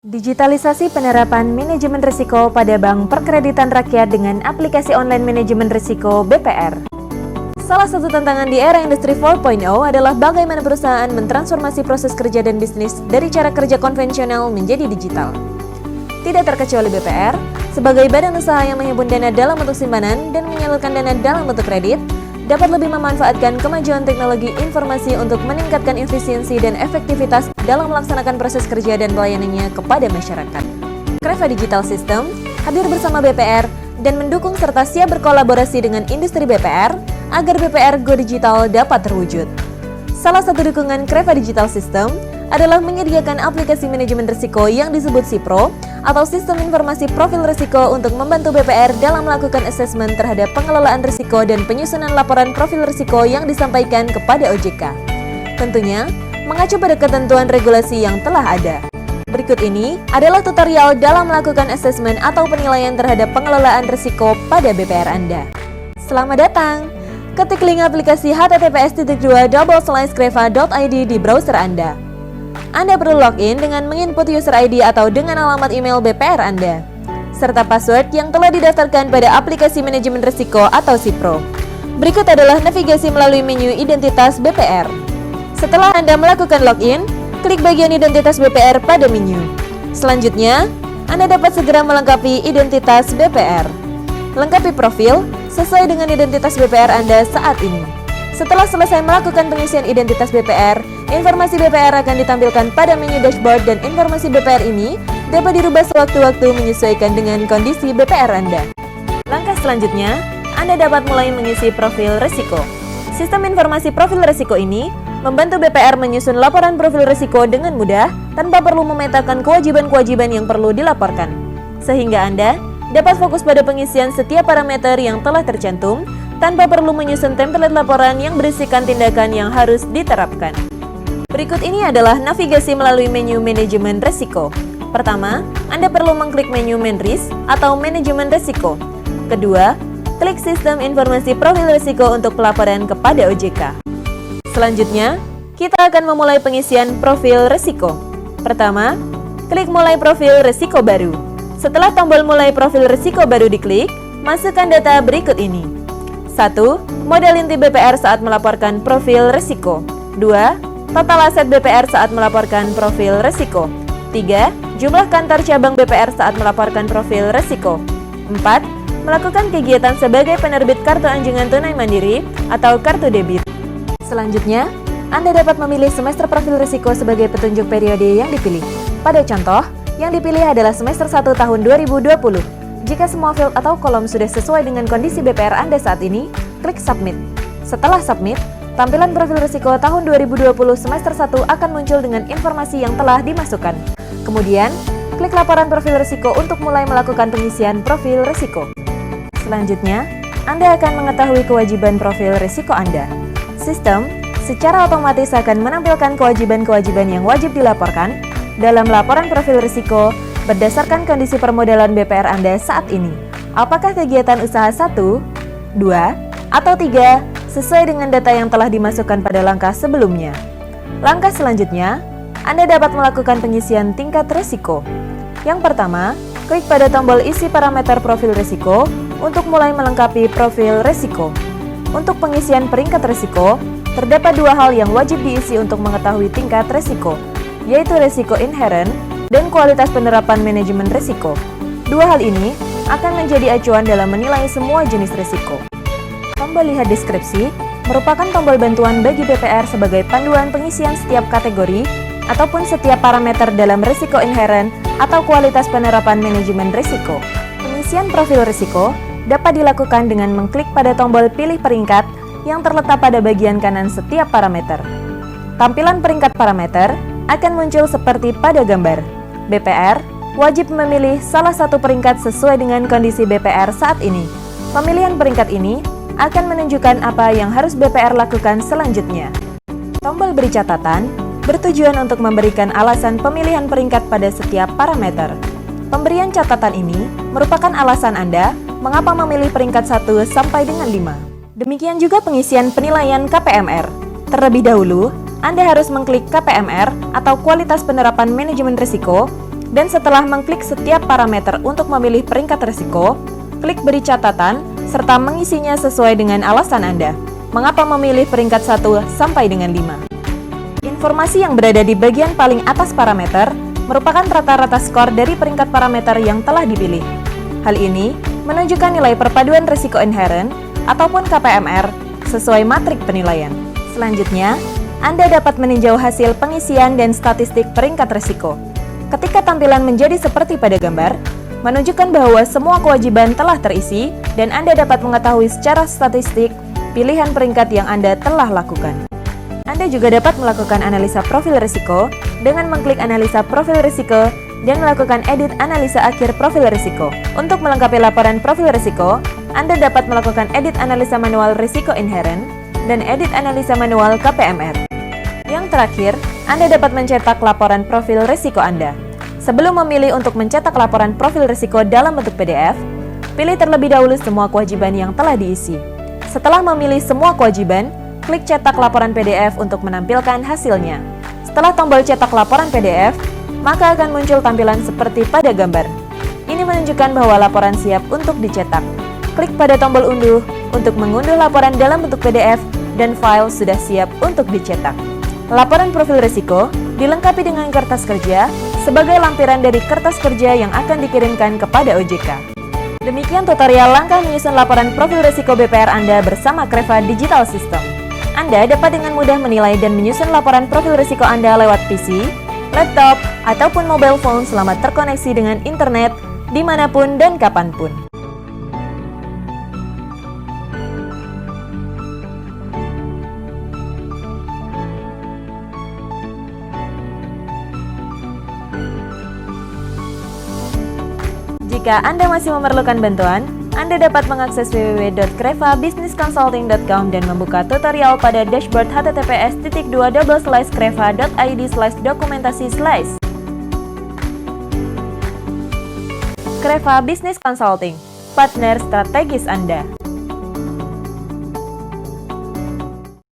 Digitalisasi penerapan manajemen risiko pada Bank Perkreditan Rakyat dengan aplikasi online manajemen risiko BPR. Salah satu tantangan di era industri 4.0 adalah bagaimana perusahaan mentransformasi proses kerja dan bisnis dari cara kerja konvensional menjadi digital. Tidak terkecuali BPR, sebagai badan usaha yang menghimpun dana dalam bentuk simpanan dan menyalurkan dana dalam bentuk kredit, dapat lebih memanfaatkan kemajuan teknologi informasi untuk meningkatkan efisiensi dan efektivitas dalam melaksanakan proses kerja dan pelayanannya kepada masyarakat. Creva Digital System hadir bersama BPR dan mendukung serta siap berkolaborasi dengan industri BPR agar BPR Go Digital dapat terwujud. Salah satu dukungan Creva Digital System adalah menyediakan aplikasi manajemen risiko yang disebut SIPRO atau Sistem Informasi Profil Risiko untuk membantu BPR dalam melakukan asesmen terhadap pengelolaan risiko dan penyusunan laporan profil risiko yang disampaikan kepada OJK. Tentunya, mengacu pada ketentuan regulasi yang telah ada. Berikut ini adalah tutorial dalam melakukan asesmen atau penilaian terhadap pengelolaan risiko pada BPR Anda. Selamat datang! Ketik link aplikasi https://creva.id di browser Anda. Anda perlu login dengan menginput user ID atau dengan alamat email BPR Anda, serta password yang telah didaftarkan pada aplikasi manajemen risiko atau SIPRO. Berikut adalah navigasi melalui menu identitas BPR. Setelah Anda melakukan login, klik bagian identitas BPR pada menu. Selanjutnya, Anda dapat segera melengkapi identitas BPR. Lengkapi profil sesuai dengan identitas BPR Anda saat ini. Setelah selesai melakukan pengisian identitas BPR, informasi BPR akan ditampilkan pada menu dashboard dan informasi BPR ini dapat dirubah sewaktu-waktu menyesuaikan dengan kondisi BPR Anda. Langkah selanjutnya, Anda dapat mulai mengisi profil risiko. Sistem informasi profil risiko ini membantu BPR menyusun laporan profil risiko dengan mudah tanpa perlu memetakan kewajiban-kewajiban yang perlu dilaporkan. Sehingga Anda dapat fokus pada pengisian setiap parameter yang telah tercantum tanpa perlu menyusun template laporan yang berisikan tindakan yang harus diterapkan. Berikut ini adalah navigasi melalui menu manajemen risiko. Pertama, Anda perlu mengklik menu Manris atau manajemen risiko. Kedua, klik sistem informasi profil risiko untuk pelaporan kepada OJK. Selanjutnya, kita akan memulai pengisian profil risiko. Pertama, klik mulai profil risiko baru. Setelah tombol mulai profil risiko baru diklik, masukkan data berikut ini. 1. Modal inti BPR saat melaporkan profil risiko. 2. Total aset BPR saat melaporkan profil risiko. 3. Jumlah kantor cabang BPR saat melaporkan profil risiko. 4. Melakukan kegiatan sebagai penerbit kartu anjungan tunai mandiri atau kartu debit. Selanjutnya, Anda dapat memilih semester profil risiko sebagai petunjuk periode yang dipilih. Pada contoh, yang dipilih adalah semester 1 tahun 2020. Jika semua field atau kolom sudah sesuai dengan kondisi BPR Anda saat ini, klik Submit. Setelah Submit, tampilan profil risiko tahun 2020 semester 1 akan muncul dengan informasi yang telah dimasukkan. Kemudian, klik laporan profil risiko untuk mulai melakukan pengisian profil risiko. Selanjutnya, Anda akan mengetahui kewajiban profil risiko Anda. Sistem secara otomatis akan menampilkan kewajiban-kewajiban yang wajib dilaporkan dalam laporan profil risiko berdasarkan kondisi permodalan BPR Anda saat ini. Apakah kegiatan usaha 1, 2, atau 3 sesuai dengan data yang telah dimasukkan pada langkah sebelumnya. Langkah selanjutnya, Anda dapat melakukan pengisian tingkat risiko. Yang pertama, klik pada tombol isi parameter profil risiko untuk mulai melengkapi profil risiko. Untuk pengisian peringkat risiko, terdapat dua hal yang wajib diisi untuk mengetahui tingkat risiko, yaitu risiko inherent dan kualitas penerapan manajemen risiko. Dua hal ini akan menjadi acuan dalam menilai semua jenis risiko. Tombol lihat deskripsi merupakan tombol bantuan bagi BPR sebagai panduan pengisian setiap kategori ataupun setiap parameter dalam risiko inherent atau kualitas penerapan manajemen risiko. Pengisian profil risiko dapat dilakukan dengan mengklik pada tombol pilih peringkat yang terletak pada bagian kanan setiap parameter. Tampilan peringkat parameter akan muncul seperti pada gambar. BPR wajib memilih salah satu peringkat sesuai dengan kondisi BPR saat ini. Pemilihan peringkat ini akan menunjukkan apa yang harus BPR lakukan selanjutnya. Tombol beri catatan bertujuan untuk memberikan alasan pemilihan peringkat pada setiap parameter. Pemberian catatan ini merupakan alasan Anda mengapa memilih peringkat 1 sampai dengan 5. Demikian juga pengisian penilaian KPMR. Terlebih dahulu, Anda harus mengklik KPMR atau kualitas penerapan manajemen risiko Dan setelah mengklik setiap parameter untuk memilih peringkat risiko, klik beri catatan, serta mengisinya sesuai dengan alasan Anda. Mengapa memilih peringkat 1 sampai dengan 5? Informasi yang berada di bagian paling atas parameter merupakan rata-rata skor dari peringkat parameter yang telah dipilih. Hal ini menunjukkan nilai perpaduan risiko inherent ataupun KPMR sesuai matrik penilaian. Selanjutnya, Anda dapat meninjau hasil pengisian dan statistik peringkat risiko. Ketika tampilan menjadi seperti pada gambar, menunjukkan bahwa semua kewajiban telah terisi dan Anda dapat mengetahui secara statistik pilihan peringkat yang Anda telah lakukan. Anda juga dapat melakukan analisa profil risiko dengan mengklik analisa profil risiko dan melakukan edit analisa akhir profil risiko. Untuk melengkapi laporan profil risiko, Anda dapat melakukan edit analisa manual risiko inherent dan edit analisa manual KPMR. Yang terakhir, Anda dapat mencetak laporan profil risiko Anda. Sebelum memilih untuk mencetak laporan profil risiko dalam bentuk PDF, pilih terlebih dahulu semua kewajiban yang telah diisi. Setelah memilih semua kewajiban, klik cetak laporan PDF untuk menampilkan hasilnya. Setelah tombol cetak laporan PDF, maka akan muncul tampilan seperti pada gambar. Ini menunjukkan bahwa laporan siap untuk dicetak. Klik pada tombol unduh untuk mengunduh laporan dalam bentuk PDF dan file sudah siap untuk dicetak. Laporan profil risiko dilengkapi dengan kertas kerja sebagai lampiran dari kertas kerja yang akan dikirimkan kepada OJK. Demikian tutorial langkah menyusun laporan profil risiko BPR Anda bersama Creva Digital System. Anda dapat dengan mudah menilai dan menyusun laporan profil risiko Anda lewat PC, laptop, ataupun mobile phone selama terkoneksi dengan internet dimanapun dan kapanpun. Jika Anda masih memerlukan bantuan, Anda dapat mengakses www.crevabusinessconsulting.com dan membuka tutorial pada dashboard https://creva.id/dokumentasi/ Creva Business Consulting, partner strategis Anda.